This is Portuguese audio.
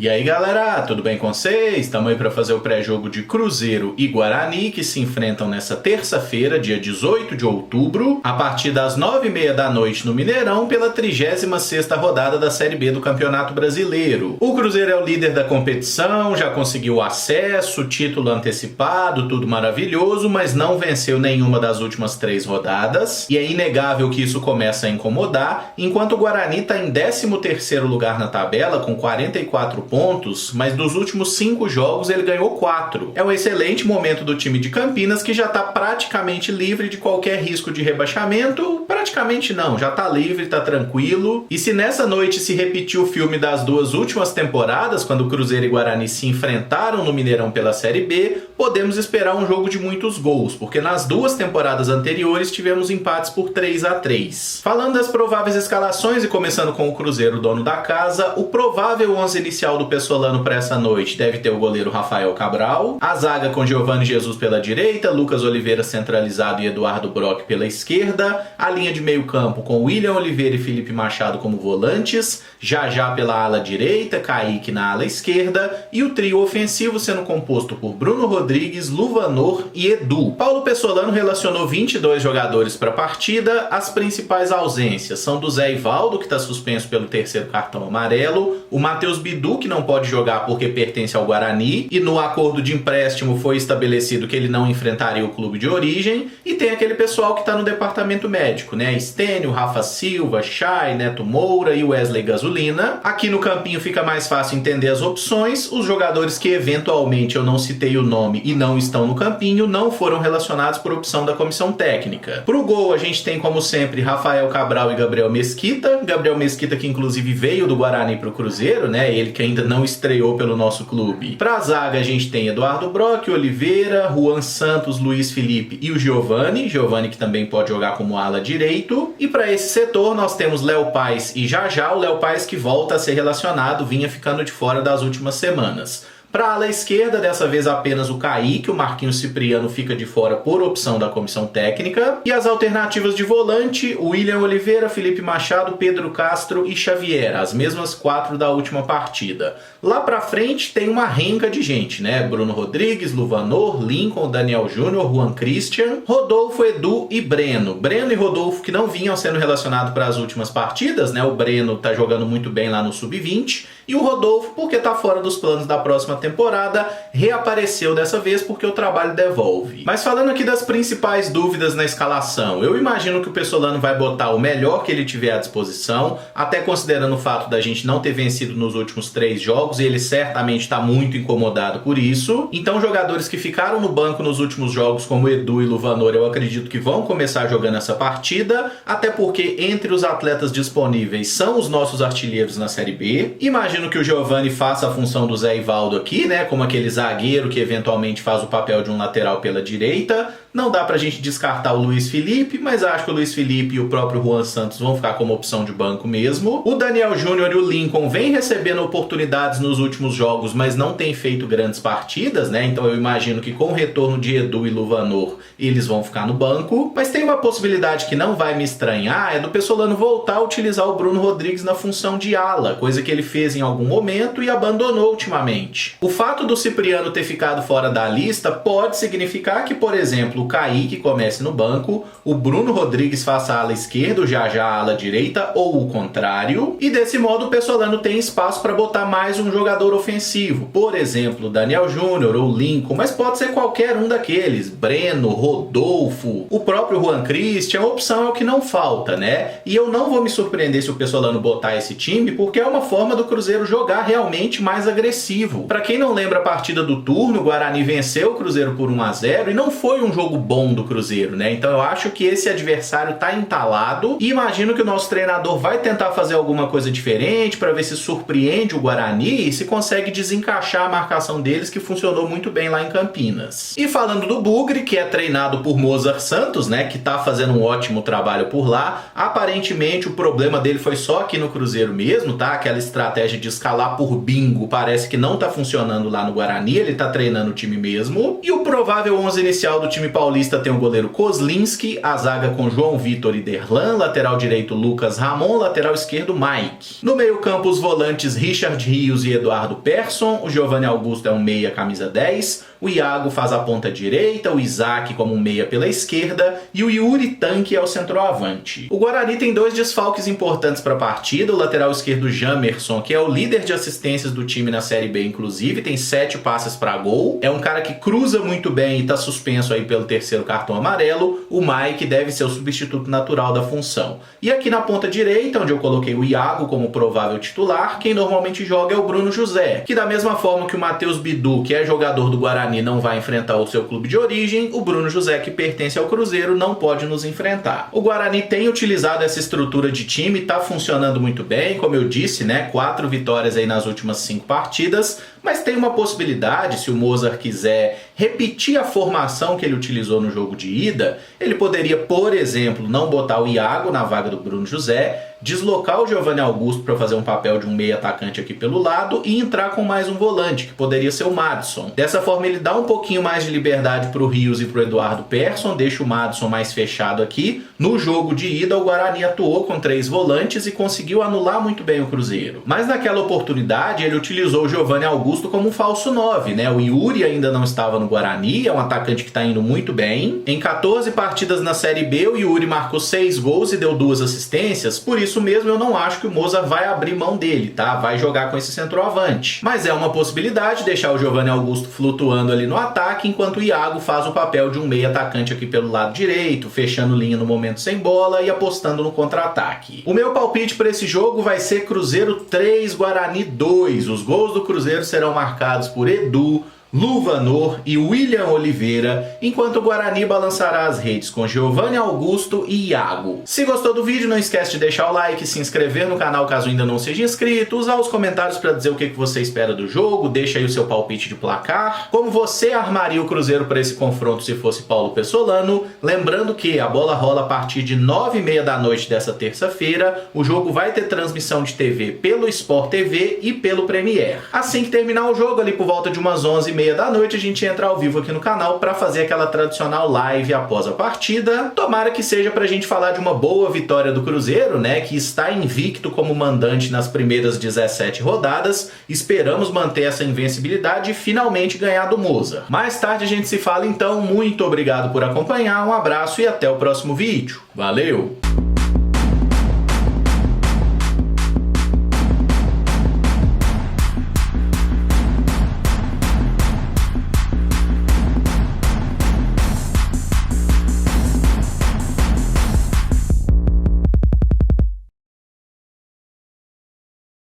E aí galera, tudo bem com vocês? Estamos aí para fazer o pré-jogo de Cruzeiro e Guarani, que se enfrentam nessa terça-feira, dia 18 de outubro, a partir das 9h30 da noite no Mineirão, pela 36ª rodada da Série B do Campeonato Brasileiro. O Cruzeiro é o líder da competição, já conseguiu acesso, título antecipado, tudo maravilhoso, mas não venceu nenhuma das últimas 3 rodadas, e é inegável que isso começa a incomodar, enquanto o Guarani está em 13º lugar na tabela, com 44 pontos, mas dos últimos 5 jogos ele ganhou 4. É um excelente momento do time de Campinas, que já está praticamente livre de qualquer risco de rebaixamento. Praticamente não, já está livre, está tranquilo. E se nessa noite se repetir o filme das 2 últimas temporadas, quando o Cruzeiro e Guarani se enfrentaram no Mineirão pela Série B, podemos esperar um jogo de muitos gols, porque nas 2 temporadas anteriores tivemos empates por 3-3. Falando das prováveis escalações e começando com o Cruzeiro, dono da casa, o provável 11 inicial do Pessolano para essa noite deve ter o goleiro Rafael Cabral, a zaga com Giovani Jesus pela direita, Lucas Oliveira centralizado e Eduardo Brock pela esquerda, a linha de meio campo com William Oliveira e Felipe Machado como volantes, Jajá pela ala direita, Kaique na ala esquerda e o trio ofensivo sendo composto por Bruno Rodrigues, Luvanor e Edu. Paulo Pessolano relacionou 22 jogadores para a partida. As principais ausências são do Zé Ivaldo, que está suspenso pelo 3º cartão amarelo, o Matheus Bidu, que não pode jogar porque pertence ao Guarani, e no acordo de empréstimo foi estabelecido que ele não enfrentaria o clube de origem, e tem aquele pessoal que está no departamento médico, né? Stênio, Rafa Silva, Chay, Neto Moura e Wesley Gasolina. Aqui no campinho fica mais fácil entender as opções. Os jogadores que eventualmente eu não citei o nome e não estão no campinho não foram relacionados por opção da comissão técnica. Pro gol a gente tem, como sempre, Rafael Cabral e Gabriel Mesquita. Gabriel Mesquita, que inclusive veio do Guarani pro Cruzeiro, né? Ele que ainda não estreou pelo nosso clube. Pra zaga a gente tem Eduardo Brock, Oliveira, Juan Santos, Luiz Felipe e o Giovani que também pode jogar como ala direito. E para esse setor nós temos Léo Paes e Jajá, o Léo Paes que volta a ser relacionado, vinha ficando de fora das últimas semanas. Para a ala esquerda, dessa vez apenas o Kaique, o Marquinhos Cipriano fica de fora por opção da comissão técnica. E as alternativas de volante, William Oliveira, Felipe Machado, Pedro Castro e Xavier, as mesmas 4 da última partida. Lá para frente tem uma renca de gente, né? Bruno Rodrigues, Luvanor, Lincoln, Daniel Júnior, Juan Christian, Rodolfo, Edu e Breno. Breno e Rodolfo que não vinham sendo relacionados para as últimas partidas, né? O Breno tá jogando muito bem lá no Sub-20 e o Rodolfo, porque tá fora dos planos da próxima temporada, reapareceu dessa vez porque o trabalho devolve. Mas falando aqui das principais dúvidas na escalação, eu imagino que o Pessolano vai botar o melhor que ele tiver à disposição, até considerando o fato da gente não ter vencido nos últimos 3 jogos, e ele certamente está muito incomodado por isso. Então jogadores que ficaram no banco nos últimos jogos, como Edu e Luvanor, eu acredito que vão começar jogando essa partida, até porque entre os atletas disponíveis são os nossos artilheiros na Série B. Imagino que o Giovani faça a função do Zé Ivaldo aqui, né, como aquele zagueiro que eventualmente faz o papel de um lateral pela direita. Não dá pra gente descartar o Luiz Felipe, mas acho que o Luiz Felipe e o próprio Juan Santos vão ficar como opção de banco mesmo. O Daniel Júnior e o Lincoln vêm recebendo oportunidades nos últimos jogos, mas não têm feito grandes partidas, né? Então eu imagino que com o retorno de Edu e Luvanor, eles vão ficar no banco. Mas tem uma possibilidade que não vai me estranhar, é do Pessolano voltar a utilizar o Bruno Rodrigues na função de ala, coisa que ele fez em algum momento e abandonou ultimamente. O fato do Cipriano ter ficado fora da lista pode significar que, por exemplo, o Kaique comece no banco, o Bruno Rodrigues faça a ala esquerda, o Jajá a ala direita, ou o contrário, e desse modo o Pessolano tem espaço para botar mais um jogador ofensivo, por exemplo, o Daniel Júnior ou Lincoln, mas pode ser qualquer um daqueles, Breno, Rodolfo, o próprio Juan Christian, a opção é o que não falta, né? E eu não vou me surpreender se o Pessolano botar esse time, porque é uma forma do Cruzeiro jogar realmente mais agressivo. Para quem não lembra a partida do turno, o Guarani venceu o Cruzeiro por 1-0 e não foi um jogo bom do Cruzeiro, né? Então eu acho que esse adversário tá entalado e imagino que o nosso treinador vai tentar fazer alguma coisa diferente para ver se surpreende o Guarani e se consegue desencaixar a marcação deles, que funcionou muito bem lá em Campinas. E falando do Bugre, que é treinado por Mozart Santos, né, que tá fazendo um ótimo trabalho por lá, aparentemente o problema dele foi só aqui no Cruzeiro mesmo, tá? Aquela estratégia de escalar por bingo parece que não tá funcionando lá no Guarani, ele tá treinando o time mesmo. E o provável 11 inicial do time Paulista tem o goleiro Kozlinski, a zaga com João Vitor e Derlan, lateral direito Lucas Ramon, lateral esquerdo Mike. No meio-campo, os volantes Richard Rios e Eduardo Persson, o Giovanni Augusto é um meia camisa 10, o Iago faz a ponta direita, o Isaac como um meia pela esquerda e o Yuri Tanque é o centroavante. O Guarani tem dois desfalques importantes para a partida, o lateral esquerdo Jamerson, que é o líder de assistências do time na Série B, inclusive, tem 7 passes para gol, é um cara que cruza muito bem e está suspenso aí pelo terceiro cartão amarelo. O Mike deve ser o substituto natural da função. E aqui na ponta direita, onde eu coloquei o Iago como provável titular, quem normalmente joga é o Bruno José, que da mesma forma que o Matheus Bidu, que é jogador do Guarani, não vai enfrentar o seu clube de origem, o Bruno José, que pertence ao Cruzeiro, não pode nos enfrentar. O Guarani tem utilizado essa estrutura de time, está funcionando muito bem, como eu disse, né? 4 vitórias aí nas últimas 5 partidas, mas tem uma possibilidade, se o Mozart quiser repetir a formação que ele utilizou no jogo de ida, ele poderia, por exemplo, não botar o Iago na vaga do Bruno José, deslocar o Giovanni Augusto para fazer um papel de um meio atacante aqui pelo lado e entrar com mais um volante, que poderia ser o Madison. Dessa forma ele dá um pouquinho mais de liberdade para o Rios e para o Eduardo Persson, deixa o Madison mais fechado aqui. No jogo de ida o Guarani atuou com 3 volantes e conseguiu anular muito bem o Cruzeiro. Mas naquela oportunidade ele utilizou o Giovanni Augusto como um falso 9, né? O Yuri ainda não estava no Guarani, é um atacante que está indo muito bem. Em 14 partidas na Série B o Yuri marcou 6 gols e deu 2 assistências, por isso mesmo eu não acho que o Mozart vai abrir mão dele, tá? Vai jogar com esse centroavante. Mas é uma possibilidade deixar o Giovanni Augusto flutuando ali no ataque, enquanto o Iago faz o papel de um meio atacante aqui pelo lado direito, fechando linha no momento sem bola e apostando no contra-ataque. O meu palpite para esse jogo vai ser Cruzeiro 3, Guarani 2. Os gols do Cruzeiro serão marcados por Edu, Luvanor e William Oliveira, enquanto o Guarani balançará as redes com Giovanni Augusto e Iago. Se gostou do vídeo, não esquece de deixar o like, se inscrever no canal caso ainda não seja inscrito, usar os comentários para dizer o que você espera do jogo, deixa aí o seu palpite de placar, como você armaria o Cruzeiro para esse confronto se fosse Paulo Pessolano, lembrando que a bola rola a partir de 9h30 da noite dessa terça-feira, o jogo vai ter transmissão de TV pelo Sport TV e pelo Premiere. Assim que terminar o jogo, ali por volta de umas 11h30 da noite, a gente entra ao vivo aqui no canal para fazer aquela tradicional live após a partida. Tomara que seja pra gente falar de uma boa vitória do Cruzeiro, né, que está invicto como mandante nas primeiras 17 rodadas. Esperamos manter essa invencibilidade e finalmente ganhar do Mozart. Mais tarde a gente se fala então, muito obrigado por acompanhar, um abraço e até o próximo vídeo. Valeu!